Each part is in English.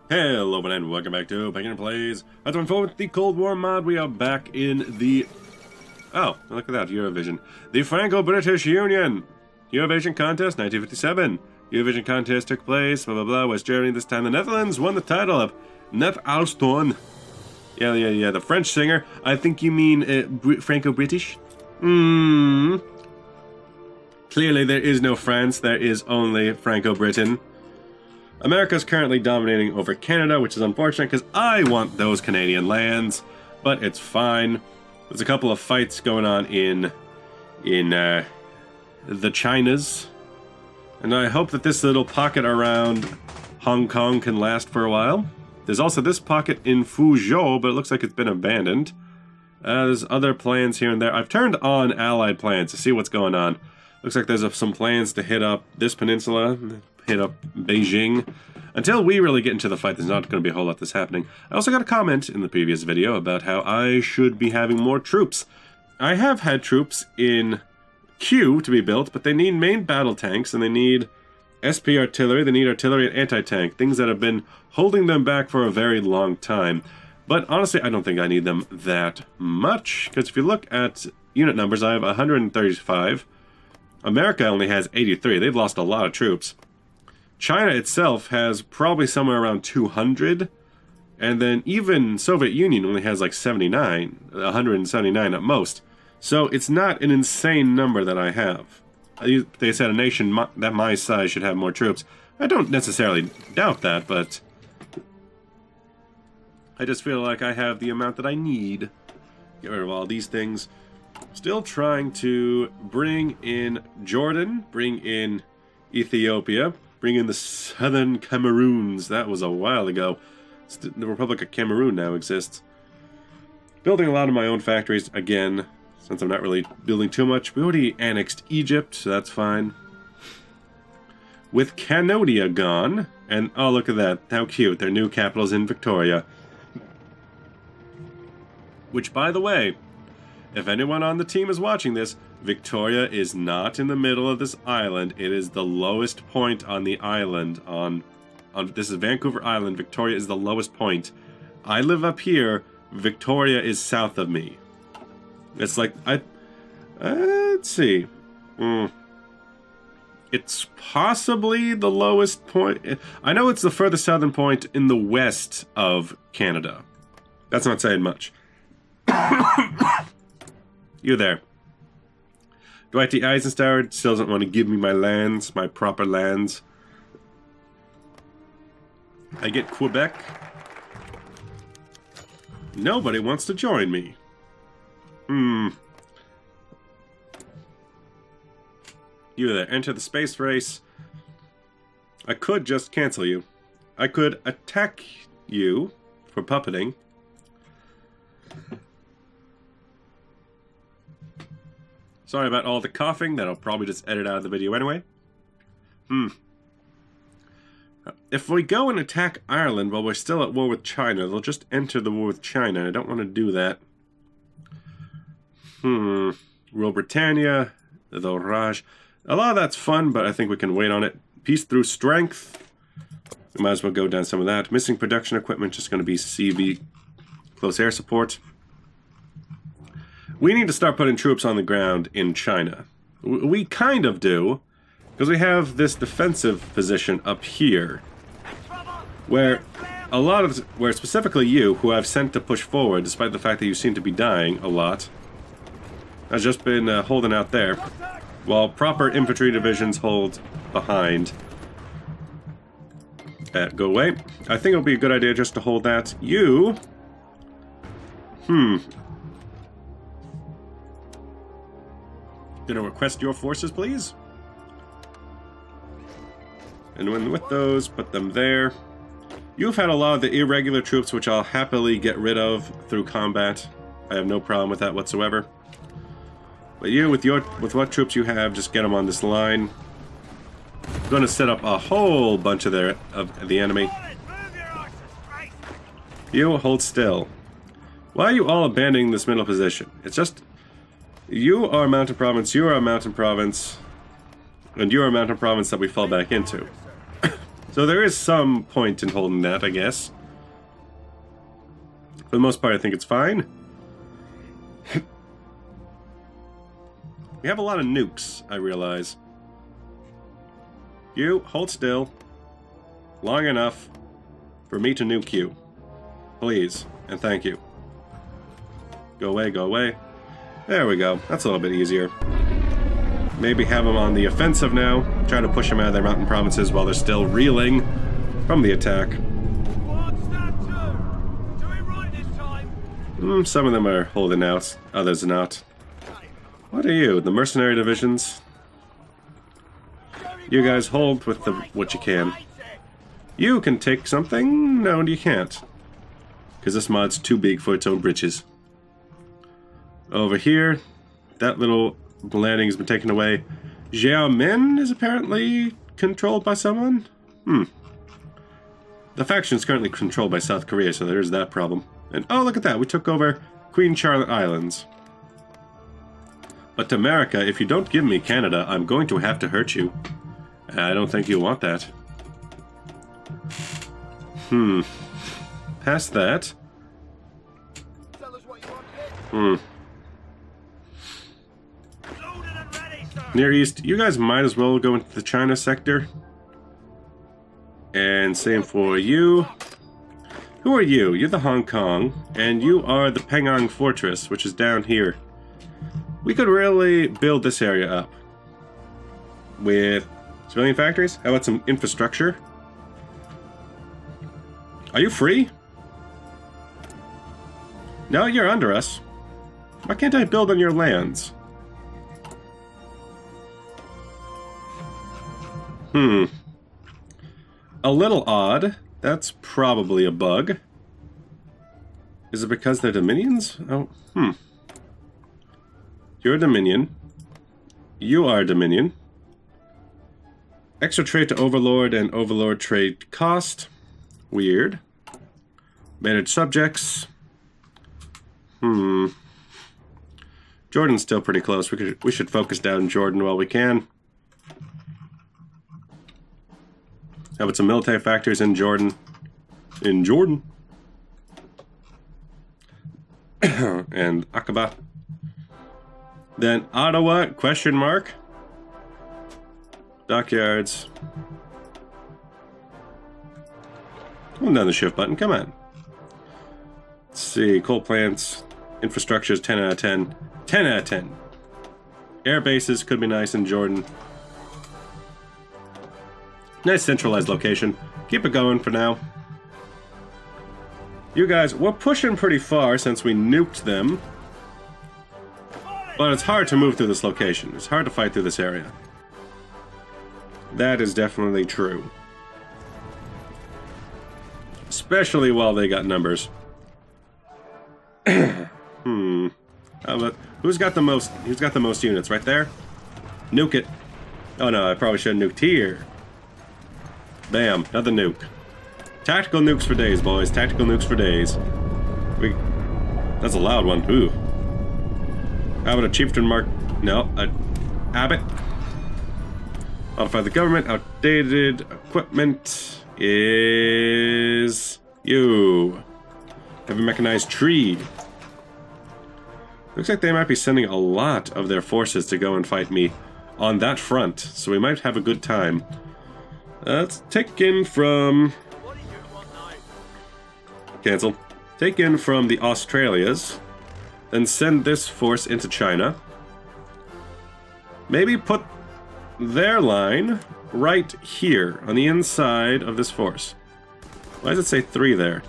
Hello and welcome back to Pagan Plays. As I'm forward with the Cold War mod, we are back in the... Oh, look at that, Eurovision. The Franco-British Union! Eurovision contest, 1957. Eurovision contest took place, blah blah blah, West Germany. This time the Netherlands won the title of Net Alston. Yeah, the French singer. I think you mean Franco-British? Clearly there is no France, there is only Franco-Britain. America's currently dominating over Canada, which is unfortunate because I want those Canadian lands, but it's fine. There's a couple of fights going on in the Chinas, and I hope that this little pocket around Hong Kong can last for a while. There's also this pocket in Fuzhou, but it looks like it's been abandoned. There's other plans here and there. I've turned on allied plans to see what's going on. Looks like there's some plans to hit up this peninsula, hit up Beijing. Until we really get into the fight, there's not going to be a whole lot that's happening. I also got a comment in the previous video about how I should be having more troops. I have had troops in queue to be built, but they need main battle tanks, and they need SP artillery, they need artillery and anti-tank, things that have been holding them back for a very long time. But honestly, I don't think I need them that much, because if you look at unit numbers, I have 135. America only has 83. They've lost a lot of troops. China itself has probably somewhere around 200, and then even Soviet Union only has like 79, 179 at most. So it's not an insane number that I have. They said a nation that my size should have more troops. I don't necessarily doubt that, but I just feel like I have the amount that I need. Get rid of all these things. Still trying to bring in Jordan, bring in Ethiopia, bring in the Southern Cameroons. That was a while ago. The Republic of Cameroon now exists. Building a lot of my own factories again, since I'm not really building too much. We already annexed Egypt, so that's fine. With Cambodia gone, and oh look at that, how cute, their new capital's in Victoria. Which, by the way, if anyone on the team is watching this, Victoria is not in the middle of this island. It is the lowest point on the island. This is Vancouver Island. Victoria is the lowest point. I live up here. Victoria is south of me. It's like, let's see. It's possibly the lowest point. I know it's the furthest southern point in the west of Canada. That's not saying much. You there. Dwight D. Eisenhower still doesn't want to give me my lands, my proper lands. I get Quebec. Nobody wants to join me. You there. Enter the space race. I could just cancel you. I could attack you for puppeting. Sorry about all the coughing, that I'll probably just edit out of the video anyway. If we go and attack Ireland while we're still at war with China, they'll just enter the war with China. I don't want to do that. Rule Britannia, the Raj. A lot of that's fun, but I think we can wait on it. Peace through strength. We might as well go down some of that. Missing production equipment, just going to be CV, close air support. We need to start putting troops on the ground in China. We kind of do, because we have this defensive position up here, where where specifically you, who I've sent to push forward, despite the fact that you seem to be dying a lot, has just been holding out there, while proper infantry divisions hold behind. Go away. I think it'll be a good idea just to hold that. You... Gonna request your forces, please? And when with those, put them there. You've had a lot of the irregular troops, which I'll happily get rid of through combat. I have no problem with that whatsoever. But you, with what troops you have, just get them on this line. I'm gonna set up a whole bunch of the enemy. You hold still. Why are you all abandoning this middle position? It's just... You are a mountain province, you are a mountain province, and you are a mountain province that we fall back into. So there is some point in holding that, I guess. For the most part, I think it's fine. We have a lot of nukes, I realize. You, hold still. Long enough for me to nuke you. Please, and thank you. Go away, go away. There we go. That's a little bit easier. Maybe have them on the offensive now. Try to push them out of their mountain provinces while they're still reeling from the attack. Some of them are holding out, others not. What are you, the mercenary divisions? You guys hold with what you can. You can take something? No, you can't. Because this mod's too big for its own britches. Over here, that little landing's been taken away. Xiaomin is apparently controlled by someone? The faction is currently controlled by South Korea, so there's that problem. And oh, look at that, we took over Queen Charlotte Islands. But to America, if you don't give me Canada, I'm going to have to hurt you. I don't think you want that. Past that. Near East, you guys might as well go into the China sector. And same for you. Who are you? You're the Hong Kong, and you are the Penang Fortress, which is down here. We could really build this area up. With civilian factories? How about some infrastructure? Are you free? No, you're under us. Why can't I build on your lands? A little odd. That's probably a bug. Is it because they're dominions? Oh, You're a dominion. You are a dominion. Extra trade to Overlord and Overlord trade cost. Weird. Managed subjects. Jordan's still pretty close. We should focus down Jordan while we can. How about some military factories in Jordan? In Jordan. And Aqaba. Then Ottawa, question mark. Dockyards. Hold down the shift button, come on. Let's see, coal plants, infrastructure is 10 out of 10. 10 out of 10. Air bases could be nice in Jordan. Nice centralized location. Keep it going for now. You guys, we're pushing pretty far since we nuked them. But it's hard to move through this location. It's hard to fight through this area. That is definitely true. Especially while they got numbers. Who's got the most units? Right there? Nuke it. Oh no, I probably should have nuked here. Bam, another nuke. Tactical nukes for days, boys. Tactical nukes for days. That's a loud one. Ooh. How about a chieftain mark? No, Abbott. Modify the government. Outdated equipment is you. Heavy mechanized tree. Looks like they might be sending a lot of their forces to go and fight me on that front, so we might have a good time. Let's take in from... Cancel. Take in from the Australias, then send this force into China. Maybe put their line right here, on the inside of this force. Why does it say 3 there?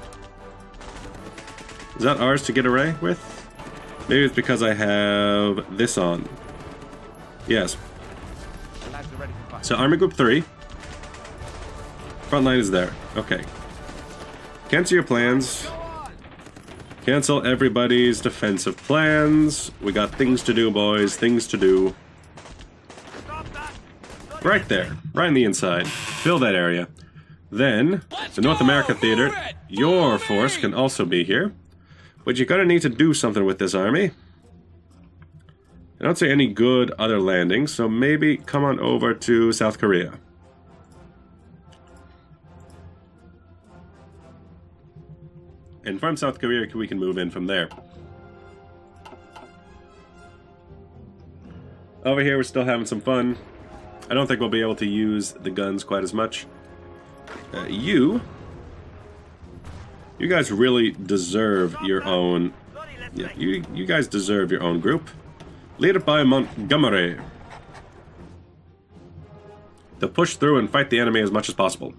Is that ours to get away with? Maybe it's because I have this on. Yes. So Army Group 3. Front line is there. Okay. Cancel your plans. Cancel everybody's defensive plans. We got things to do, boys. Things to do. Right there. Right on the inside. Fill that area. Then, the North America Theater, your force can also be here. But you're gonna need to do something with this army. I don't see any good other landings, so maybe come on over to South Korea. And from South Korea, we can move in from there. Over here, we're still having some fun. I don't think we'll be able to use the guns quite as much. You guys really deserve your own... Yeah, you guys deserve your own group. Led by Montgomery. To push through and fight the enemy as much as possible.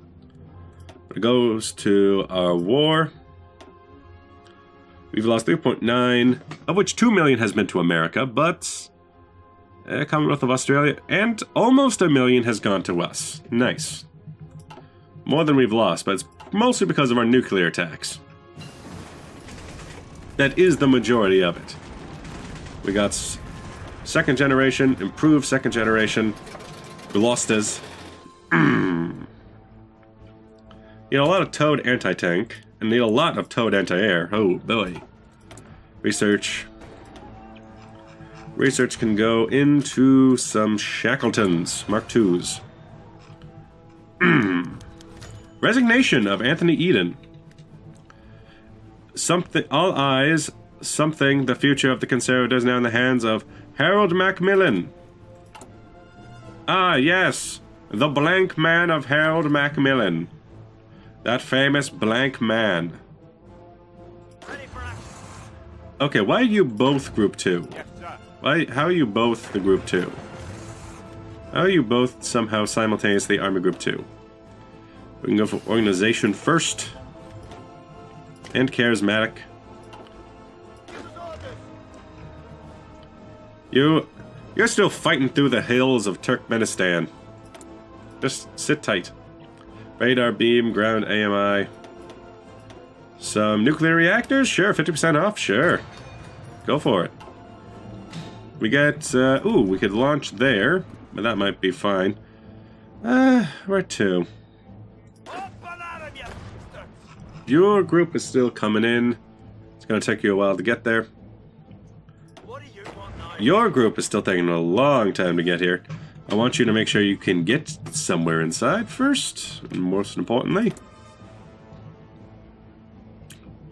It goes to our war. We've lost 3.9, of which 2 million has been to America, but... Commonwealth of Australia, and almost 1 million has gone to us. Nice. More than we've lost, but it's mostly because of our nuclear attacks. That is the majority of it. We got second generation, improved second generation, Velostas. You know, a lot of Toad anti-tank, and need a lot of Toad anti-air. Oh boy. Research. Research can go into some Shackletons, Mark IIs. Resignation of Anthony Eden. Something, all eyes, something, the future of the Conservatives now in the hands of Harold Macmillan. Ah, yes, the blank man of Harold Macmillan. That famous blank man. Okay, why are you both Group 2? How are you both the Group 2? How are you both somehow simultaneously Army Group 2? We can go for Organization first. And Charismatic. You're still fighting through the hills of Turkmenistan. Just sit tight. Radar beam, ground AMI. Some nuclear reactors? Sure, 50% off? Sure. Go for it. We get, ooh, we could launch there, but that might be fine. Where to? Your group is still coming in. It's gonna take you a while to get there. Your group is still taking a long time to get here. I want you to make sure you can get somewhere inside first, and most importantly.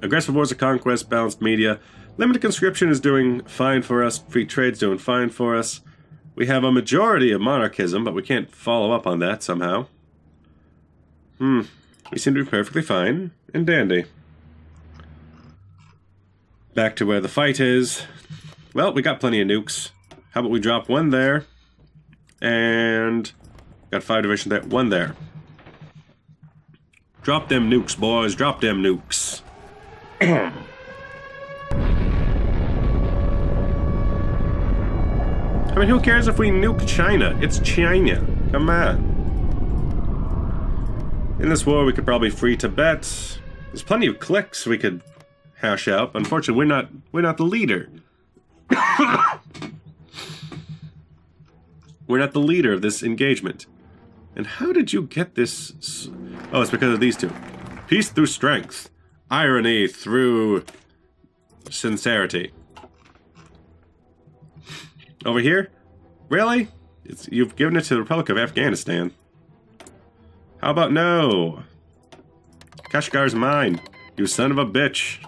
Aggressive Wars of Conquest, Balanced Media. Limited conscription is doing fine for us. Free trade's doing fine for us. We have a majority of monarchism, but we can't follow up on that somehow. We seem to be perfectly fine and dandy. Back to where the fight is. Well, we got plenty of nukes. How about we drop one there? And got 5 divisions there. 1 there. Drop them nukes, boys. Drop them nukes. I mean, who cares if we nuke China? It's China. Come on. In this war, we could probably free Tibet. There's plenty of cliques we could hash out. Unfortunately, we're not the leader. We're not the leader of this engagement. And how did you get this? Oh, it's because of these two. Peace through strength. Irony through sincerity. Over here? Really? You've given it to the Republic of Afghanistan. How about no? Kashgar's mine. You son of a bitch.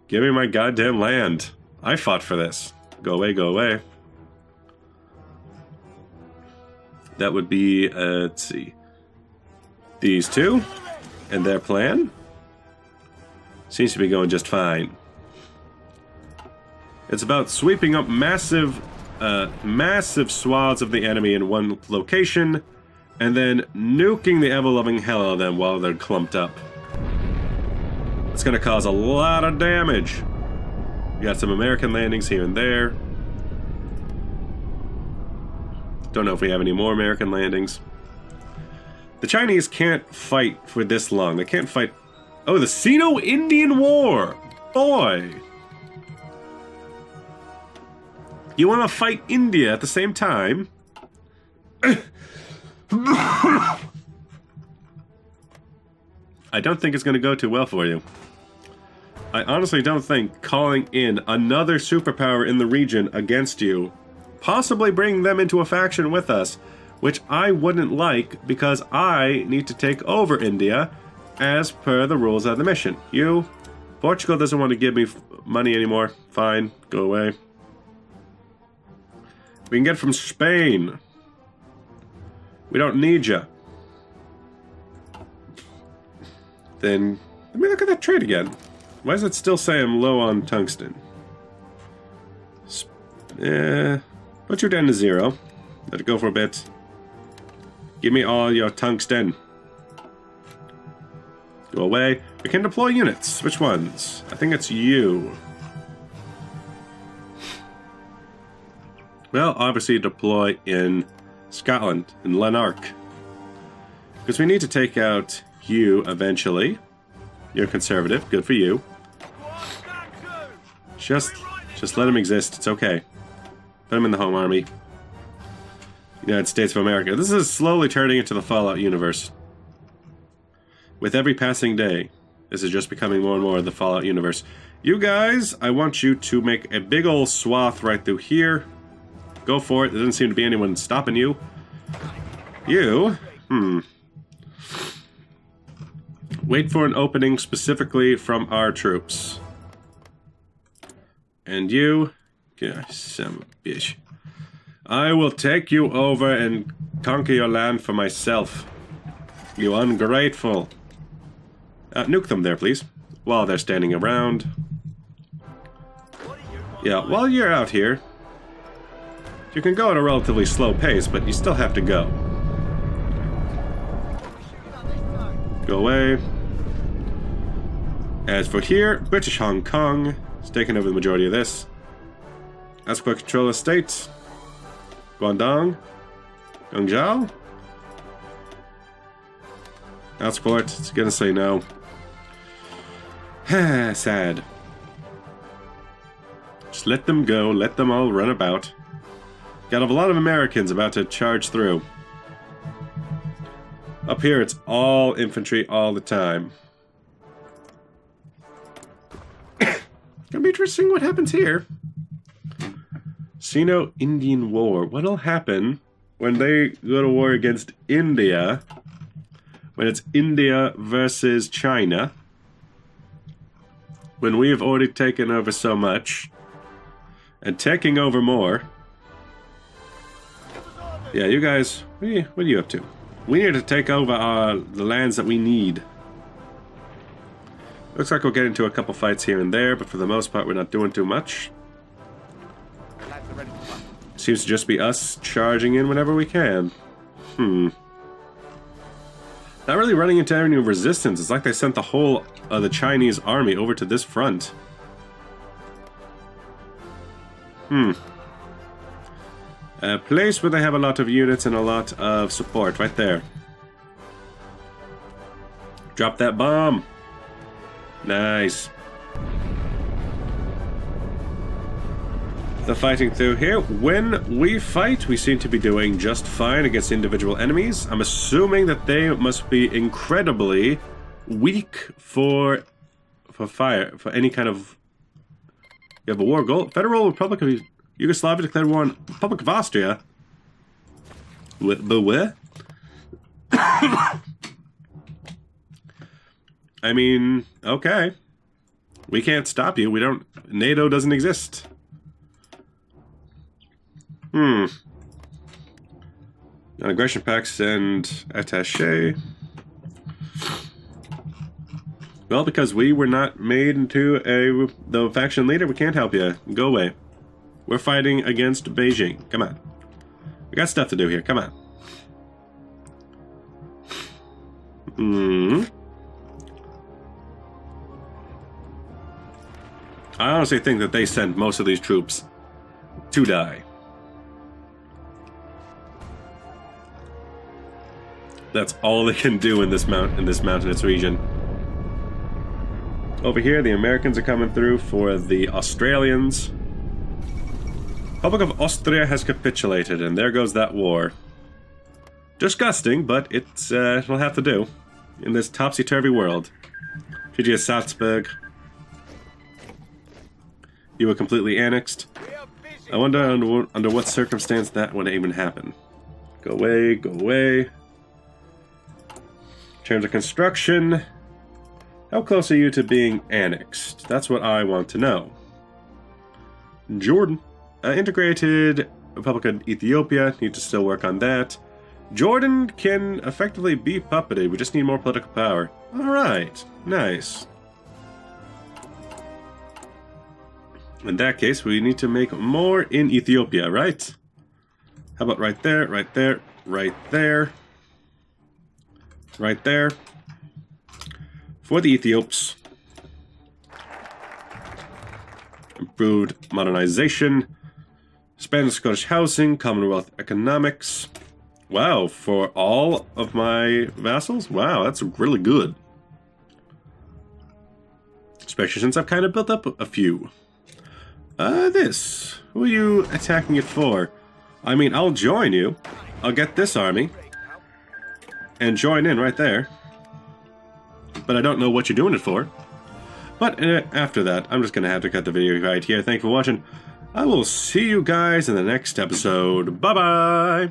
Give me my goddamn land. I fought for this. Go away, go away. That would be, let's see. These two. And their plan. Seems to be going just fine. It's about sweeping up massive swaths of the enemy in one location, and then nuking the ever-loving hell out of them while they're clumped up. It's going to cause a lot of damage. We got some American landings here and there. Don't know if we have any more American landings. The Chinese can't fight for this long. They can't fight... Oh, the Sino-Indian War! Boy! You want to fight India at the same time? I don't think it's going to go too well for you. I honestly don't think calling in another superpower in the region against you, possibly bringing them into a faction with us, which I wouldn't like because I need to take over India as per the rules of the mission. You Portugal doesn't want to give me money anymore. Fine, go away. We can get from Spain. We don't need you. Then, let me look at that trade again. Why does it still say I'm low on tungsten? Put you down to 0. Let it go for a bit. Give me all your tungsten. Go away. We can deploy units. Which ones? I think it's you. Well, obviously deploy in Scotland, in Lanark. Because we need to take out you eventually. You're conservative. Good for you. Just let him exist. It's okay. Put him in the home army. United States of America. This is slowly turning into the Fallout universe. With every passing day, this is just becoming more and more of the Fallout universe. You guys, I want you to make a big old swath right through here. Go for it. There doesn't seem to be anyone stopping you. You? Wait for an opening specifically from our troops. And you? Gosh, son of a bitch. I will take you over and conquer your land for myself. You ungrateful. Nuke them there, please. While they're standing around. Yeah, while you're out here, you can go at a relatively slow pace, but you still have to go. Go away. As for here, British Hong Kong is taking over the majority of this. As for control of states, Guangdong, Guangzhou. Outsport, it's gonna say no. Sad. Just let them go, let them all run about. Got a lot of Americans about to charge through. Up here, it's all infantry all the time. Gonna be interesting what happens here. Sino-Indian War. What'll happen when they go to war against India? When it's India versus China? When we have already taken over so much. And taking over more. Yeah, you guys, what are you up to? We need to take over the lands that we need. Looks like we'll get into a couple fights here and there, but for the most part we're not doing too much. Seems to just be us charging in whenever we can. Not really running into any resistance. It's like they sent the whole of the Chinese army over to this front. A place where they have a lot of units and a lot of support, right there. Drop that bomb. Nice. The fighting through here. When we fight, we seem to be doing just fine against individual enemies. I'm assuming that they must be incredibly weak for fire, for any kind of... You have a war goal. Federal Republic of Yugoslavia declared war on Republic of Austria. But where? I mean, okay. We can't stop you. We don't... NATO doesn't exist. Non-aggression pacts and attaché. Well, because we were not made into the faction leader, we can't help you. Go away. We're fighting against Beijing. Come on. We got stuff to do here. Come on. I honestly think that they sent most of these troops to die. That's all they can do in this mountainous region. Over here, the Americans are coming through for the Australians. Republic of Austria has capitulated, and there goes that war. Disgusting, but it'll have to do in this topsy-turvy world. Treaty of Salzburg. You were completely annexed. I wonder under what circumstance that would even happen. Go away, go away. In terms of construction, How close are you to being annexed? That's what I want to know. Jordan. Integrated Republic of Ethiopia. Need to still work on that. Jordan can effectively be puppeted. We just need more political power. Alright. Nice. In that case, we need to make more in Ethiopia, right? How about right there, right there, right there, right there. For the Ethiops. Improved modernization. Spanish-Scottish housing, Commonwealth economics. Wow, for all of my vassals? Wow, that's really good. Especially since I've kind of built up a few. This. Who are you attacking it for? I mean, I'll join you. I'll get this army. And join in right there. But I don't know what you're doing it for. But after that, I'm just going to have to cut the video right here. Thank you for watching. I will see you guys in the next episode. Bye-bye!